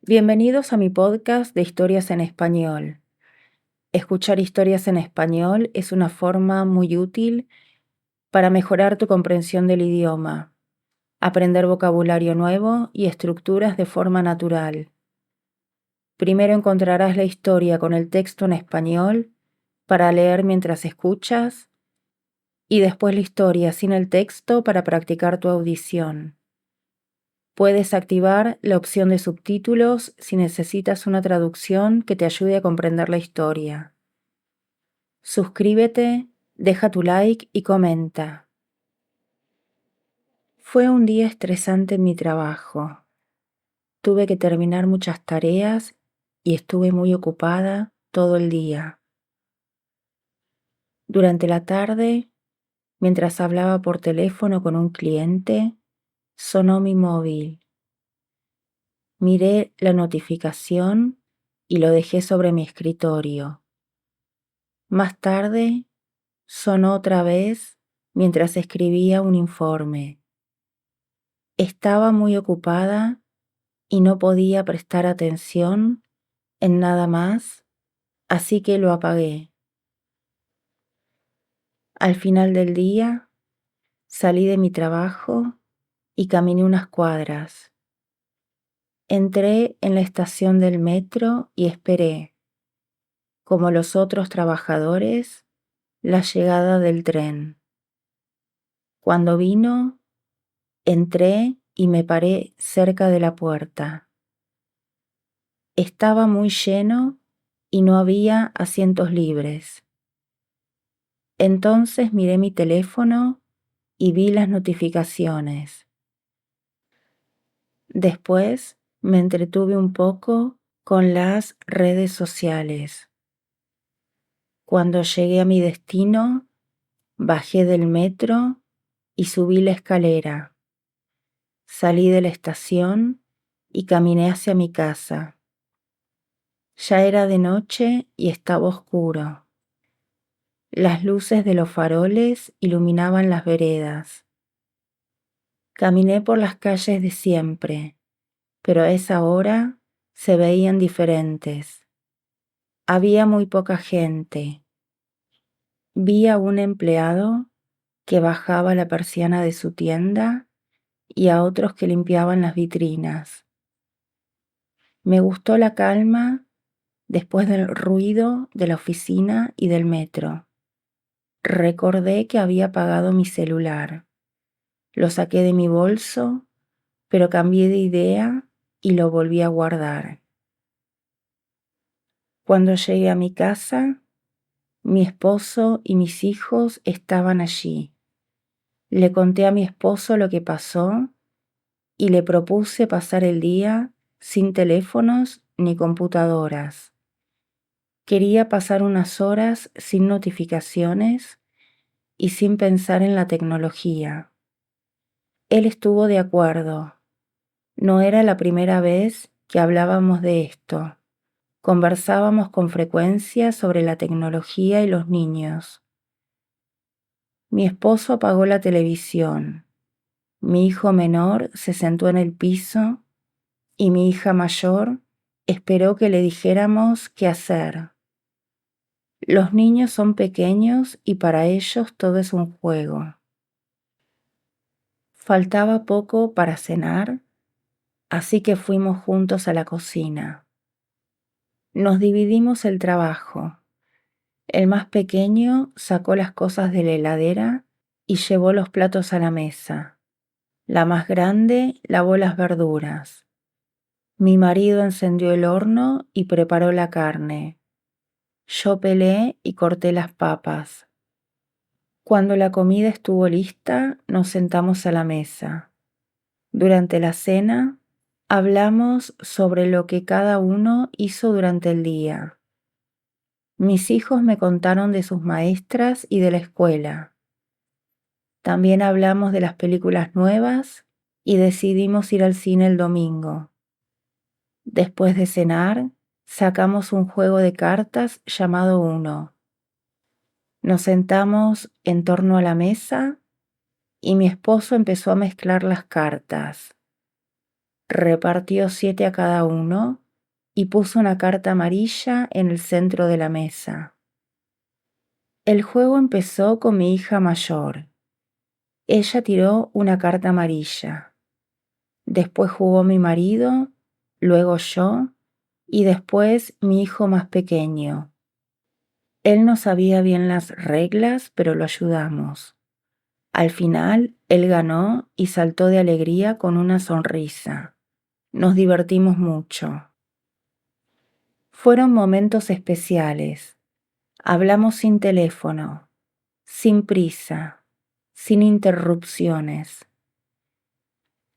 Bienvenidos a mi podcast de historias en español. Escuchar historias en español es una forma muy útil para mejorar tu comprensión del idioma, aprender vocabulario nuevo y estructuras de forma natural. Primero encontrarás la historia con el texto en español para leer mientras escuchas y después la historia sin el texto para practicar tu audición. Puedes activar la opción de subtítulos si necesitas una traducción que te ayude a comprender la historia. Suscríbete, deja tu like y comenta. Fue un día estresante en mi trabajo. Tuve que terminar muchas tareas y estuve muy ocupada todo el día. Durante la tarde, mientras hablaba por teléfono con un cliente, sonó mi móvil. Miré la notificación y lo dejé sobre mi escritorio. Más tarde, sonó otra vez mientras escribía un informe. Estaba muy ocupada y no podía prestar atención en nada más, así que lo apagué. Al final del día, salí de mi trabajo y caminé unas cuadras. Entré en la estación del metro y esperé, como los otros trabajadores, la llegada del tren. Cuando vino, entré y me paré cerca de la puerta. Estaba muy lleno y no había asientos libres. Entonces miré mi teléfono y vi las notificaciones. Después me entretuve un poco con las redes sociales. Cuando llegué a mi destino, bajé del metro y subí la escalera. Salí de la estación y caminé hacia mi casa. Ya era de noche y estaba oscuro. Las luces de los faroles iluminaban las veredas. Caminé por las calles de siempre, pero a esa hora se veían diferentes. Había muy poca gente. Vi a un empleado que bajaba la persiana de su tienda y a otros que limpiaban las vitrinas. Me gustó la calma después del ruido de la oficina y del metro. Recordé que había apagado mi celular. Lo saqué de mi bolso, pero cambié de idea y lo volví a guardar. Cuando llegué a mi casa, mi esposo y mis hijos estaban allí. Le conté a mi esposo lo que pasó y le propuse pasar el día sin teléfonos ni computadoras. Quería pasar unas horas sin notificaciones y sin pensar en la tecnología. Él estuvo de acuerdo. No era la primera vez que hablábamos de esto. Conversábamos con frecuencia sobre la tecnología y los niños. Mi esposo apagó la televisión. Mi hijo menor se sentó en el piso y mi hija mayor esperó que le dijéramos qué hacer. Los niños son pequeños y para ellos todo es un juego. Faltaba poco para cenar, así que fuimos juntos a la cocina. Nos dividimos el trabajo. El más pequeño sacó las cosas de la heladera y llevó los platos a la mesa. La más grande lavó las verduras. Mi marido encendió el horno y preparó la carne. Yo pelé y corté las papas. Cuando la comida estuvo lista, nos sentamos a la mesa. Durante la cena, hablamos sobre lo que cada uno hizo durante el día. Mis hijos me contaron de sus maestras y de la escuela. También hablamos de las películas nuevas y decidimos ir al cine el domingo. Después de cenar, sacamos un juego de cartas llamado Uno. Nos sentamos en torno a la mesa y mi esposo empezó a mezclar las cartas. Repartió 7 a cada uno y puso una carta amarilla en el centro de la mesa. El juego empezó con mi hija mayor. Ella tiró una carta amarilla. Después jugó mi marido, luego yo y después mi hijo más pequeño. Él no sabía bien las reglas, pero lo ayudamos. Al final, él ganó y saltó de alegría con una sonrisa. Nos divertimos mucho. Fueron momentos especiales. Hablamos sin teléfono, sin prisa, sin interrupciones.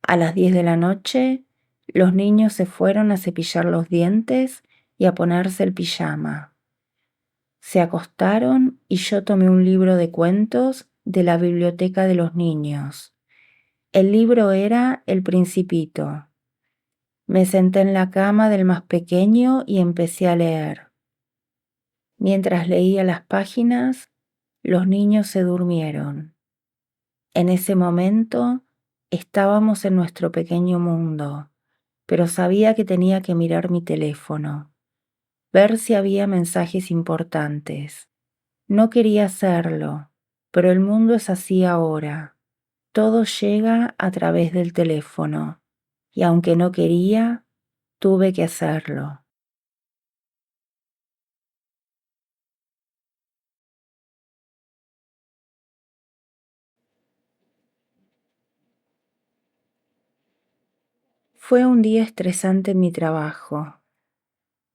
A las 10 de la noche, los niños se fueron a cepillar los dientes y a ponerse el pijama. Se acostaron y yo tomé un libro de cuentos de la biblioteca de los niños. El libro era El Principito. Me senté en la cama del más pequeño y empecé a leer. Mientras leía las páginas, los niños se durmieron. En ese momento estábamos en nuestro pequeño mundo, pero sabía que tenía que mirar mi teléfono, ver si había mensajes importantes. No quería hacerlo, pero el mundo es así ahora. Todo llega a través del teléfono, y aunque no quería, tuve que hacerlo. Fue un día estresante en mi trabajo.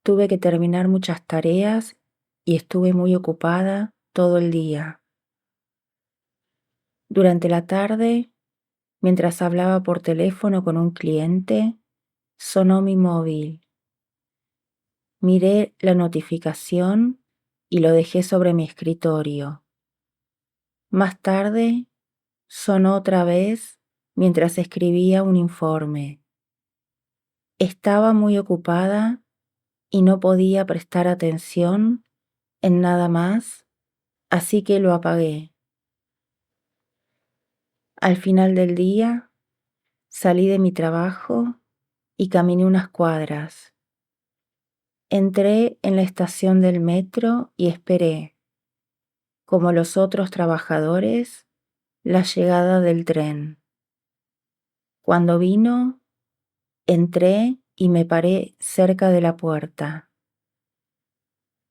Tuve que terminar muchas tareas y estuve muy ocupada todo el día. Durante la tarde, mientras hablaba por teléfono con un cliente, sonó mi móvil. Miré la notificación y lo dejé sobre mi escritorio. Más tarde, sonó otra vez mientras escribía un informe. Estaba muy ocupada y no podía prestar atención en nada más, así que lo apagué. Al final del día, salí de mi trabajo y caminé unas cuadras. Entré en la estación del metro y esperé, como los otros trabajadores, la llegada del tren. Cuando vino, entré y me paré cerca de la puerta.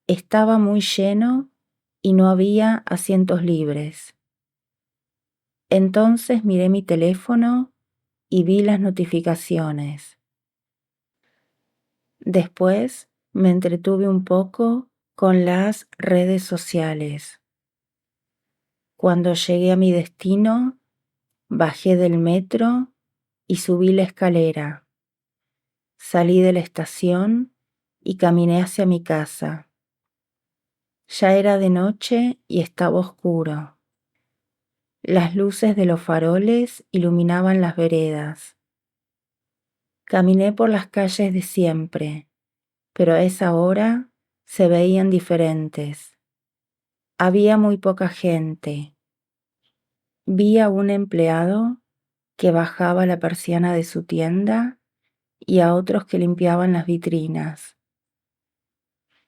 Estaba muy lleno y no había asientos libres. Entonces miré mi teléfono y vi las notificaciones. Después me entretuve un poco con las redes sociales. Cuando llegué a mi destino, bajé del metro y subí la escalera. Salí de la estación y caminé hacia mi casa. Ya era de noche y estaba oscuro. Las luces de los faroles iluminaban las veredas. Caminé por las calles de siempre, pero a esa hora se veían diferentes. Había muy poca gente. Vi a un empleado que bajaba la persiana de su tienda y a otros que limpiaban las vitrinas.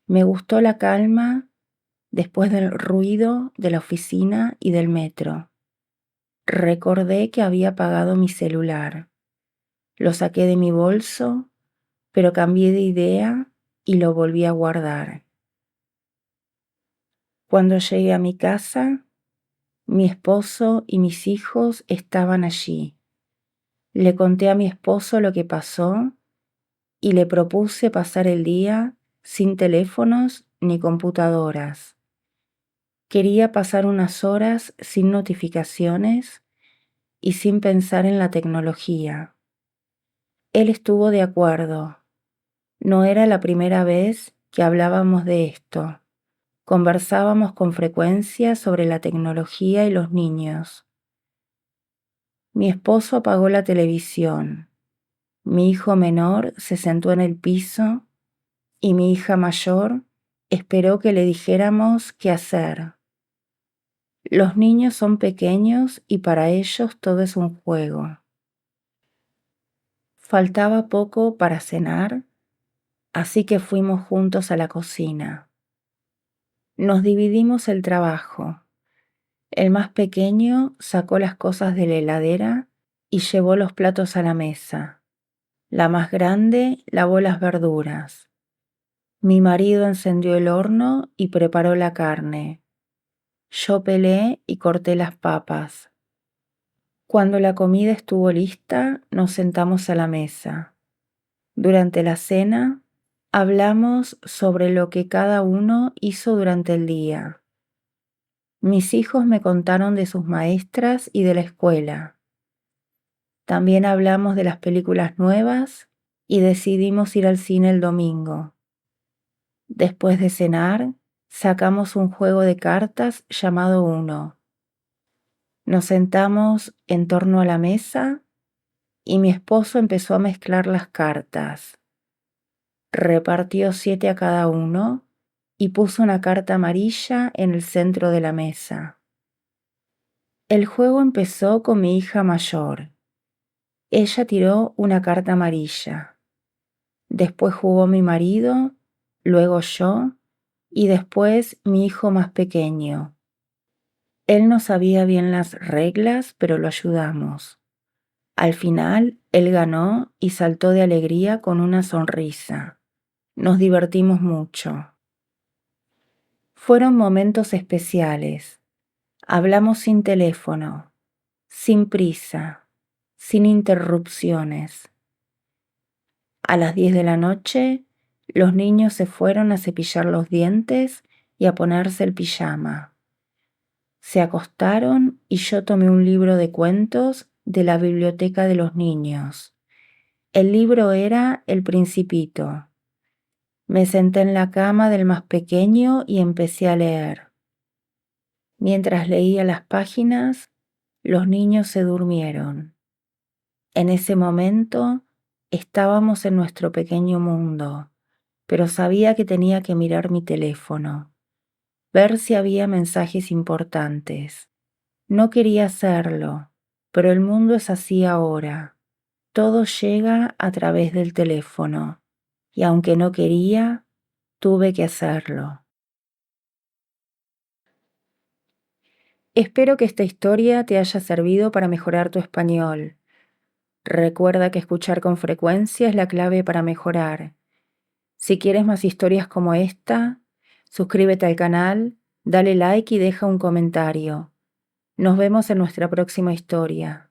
Me gustó la calma después del ruido de la oficina y del metro. Recordé que había apagado mi celular. Lo saqué de mi bolso, pero cambié de idea y lo volví a guardar. Cuando llegué a mi casa, mi esposo y mis hijos estaban allí. Le conté a mi esposo lo que pasó y le propuse pasar el día sin teléfonos ni computadoras. Quería pasar unas horas sin notificaciones y sin pensar en la tecnología. Él estuvo de acuerdo. No era la primera vez que hablábamos de esto. Conversábamos con frecuencia sobre la tecnología y los niños. Mi esposo apagó la televisión. Mi hijo menor se sentó en el piso y mi hija mayor esperó que le dijéramos qué hacer. Los niños son pequeños y para ellos todo es un juego. Faltaba poco para cenar, así que fuimos juntos a la cocina. Nos dividimos el trabajo. El más pequeño sacó las cosas de la heladera y llevó los platos a la mesa. La más grande lavó las verduras. Mi marido encendió el horno y preparó la carne. Yo pelé y corté las papas. Cuando la comida estuvo lista, nos sentamos a la mesa. Durante la cena, hablamos sobre lo que cada uno hizo durante el día. Mis hijos me contaron de sus maestras y de la escuela. También hablamos de las películas nuevas y decidimos ir al cine el domingo. Después de cenar, sacamos un juego de cartas llamado Uno. Nos sentamos en torno a la mesa y mi esposo empezó a mezclar las cartas. Repartió 7 a cada uno y puso una carta amarilla en el centro de la mesa. El juego empezó con mi hija mayor. Ella tiró una carta amarilla. Después jugó mi marido, luego yo y después mi hijo más pequeño. Él no sabía bien las reglas, pero lo ayudamos. Al final, él ganó y saltó de alegría con una sonrisa. Nos divertimos mucho. Fueron momentos especiales. Hablamos sin teléfono, sin prisa, sin interrupciones. A las 10 de la noche, los niños se fueron a cepillar los dientes y a ponerse el pijama. Se acostaron y yo tomé un libro de cuentos de la biblioteca de los niños. El libro era El Principito. Me senté en la cama del más pequeño y empecé a leer. Mientras leía las páginas, los niños se durmieron. En ese momento estábamos en nuestro pequeño mundo, pero sabía que tenía que mirar mi teléfono, ver si había mensajes importantes. No quería hacerlo, pero el mundo es así ahora. Todo llega a través del teléfono, y aunque no quería, tuve que hacerlo. Espero que esta historia te haya servido para mejorar tu español. Recuerda que escuchar con frecuencia es la clave para mejorar. Si quieres más historias como esta, suscríbete al canal, dale like y deja un comentario. Nos vemos en nuestra próxima historia.